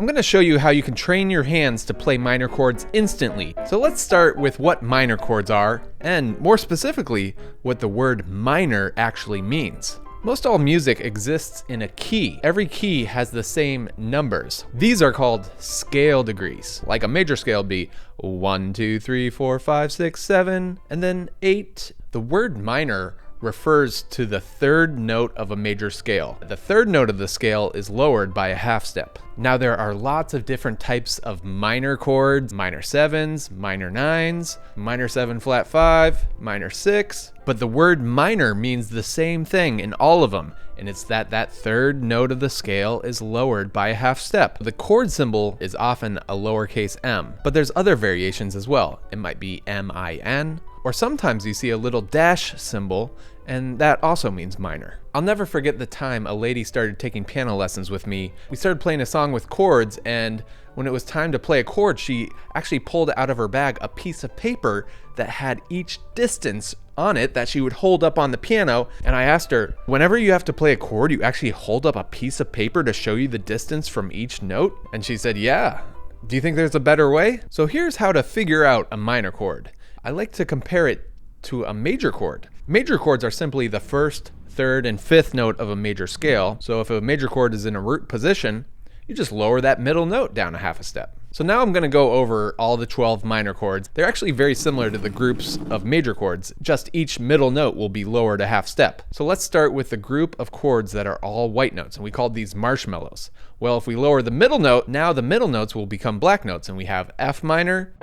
I'm going to show you how you can train your hands to play minor chords instantly. So let's start with what minor chords are, and more specifically, what the word minor actually means. Most all music exists in a key. Every key has the same numbers. These are called scale degrees. Like a major scale would be 1, 2, 3, 4, 5, 6, 7, and then 8. The word minor refers to the third note of a major scale. The third note of the scale is lowered by a half step. Now there are lots of different types of minor chords: minor 7s, minor 9s, minor 7 flat 5, minor 6, but the word minor means the same thing in all of them, and it's that third note of the scale is lowered by a half step. The chord symbol is often a lowercase m, but there's other variations as well. It might be M-I-N, or sometimes you see a little dash symbol, and that also means minor. I'll never forget the time a lady started taking piano lessons with me. We started playing a song with chords, and when it was time to play a chord, she actually pulled out of her bag a piece of paper that had each distance on it that she would hold up on the piano. And I asked her, whenever you have to play a chord, you actually hold up a piece of paper to show you the distance from each note? And she said, yeah. Do you think there's a better way? So here's how to figure out a minor chord. I like to compare it to a major chord. Major chords are simply the first, third, and fifth note of a major scale. So if a major chord is in a root position, you just lower that middle note down a half a step. So now I'm going to go over all the 12 minor chords. They're actually very similar to the groups of major chords, just each middle note will be lowered a half step. So let's start with the group of chords that are all white notes, and we call these marshmallows. Well, if we lower the middle note, now the middle notes will become black notes, and we have F minor,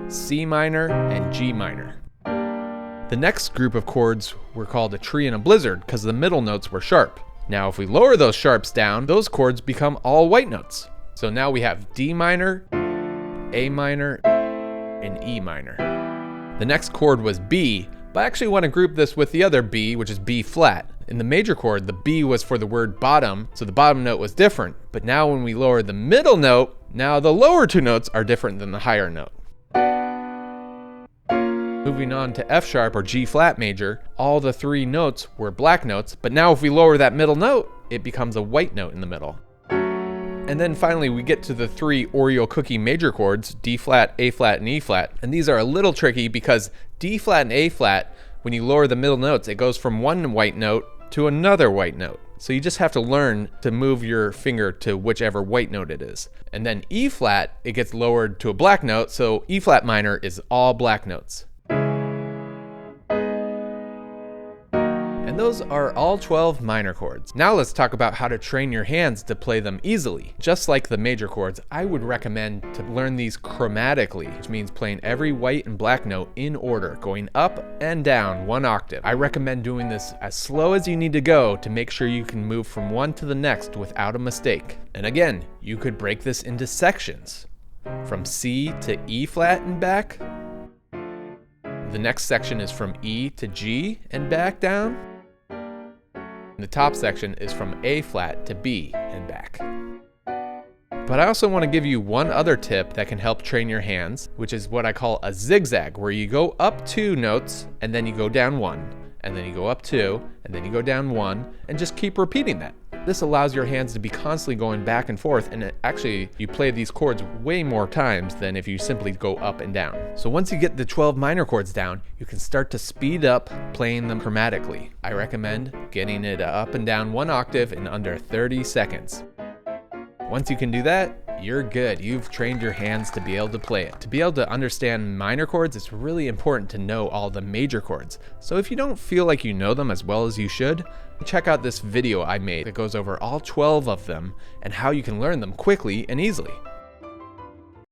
C minor, and G minor. The next group of chords were called a tree and a blizzard because the middle notes were sharp. Now if we lower those sharps down, those chords become all white notes. So now we have D minor, A minor, and E minor. The next chord was B, but I actually want to group this with the other B, which is B flat. In the major chord, the B was for the word bottom, so the bottom note was different. But now when we lower the middle note, now the lower two notes are different than the higher note. Moving on to F sharp or G flat major, all the three notes were black notes, but now if we lower that middle note, it becomes a white note in the middle. And then finally we get to the three Oreo cookie major chords, D flat, A flat, and E flat. And these are a little tricky because D flat and A flat, when you lower the middle notes, it goes from one white note to another white note. So you just have to learn to move your finger to whichever white note it is. And then E flat, it gets lowered to a black note, so E flat minor is all black notes. And those are all 12 minor chords. Now let's talk about how to train your hands to play them easily. Just like the major chords, I would recommend to learn these chromatically, which means playing every white and black note in order, going up and down one octave. I recommend doing this as slow as you need to go to make sure you can move from one to the next without a mistake. And again, you could break this into sections. From C to E flat and back. The next section is from E to G and back down. The top section is from A flat to B and back. But I also want to give you one other tip that can help train your hands, which is what I call a zigzag, where you go up 2 notes and then you go down 1, and then you go up 2, and then you go down 1, and just keep repeating that. This allows your hands to be constantly going back and forth, and actually you play these chords way more times than if you simply go up and down. So once you get the 12 minor chords down, you can start to speed up playing them chromatically. I recommend getting it up and down one octave in under 30 seconds. Once you can do that, you're good. You've trained your hands to be able to play it. To be able to understand minor chords, it's really important to know all the major chords. So if you don't feel like you know them as well as you should, check out this video I made that goes over all 12 of them and how you can learn them quickly and easily.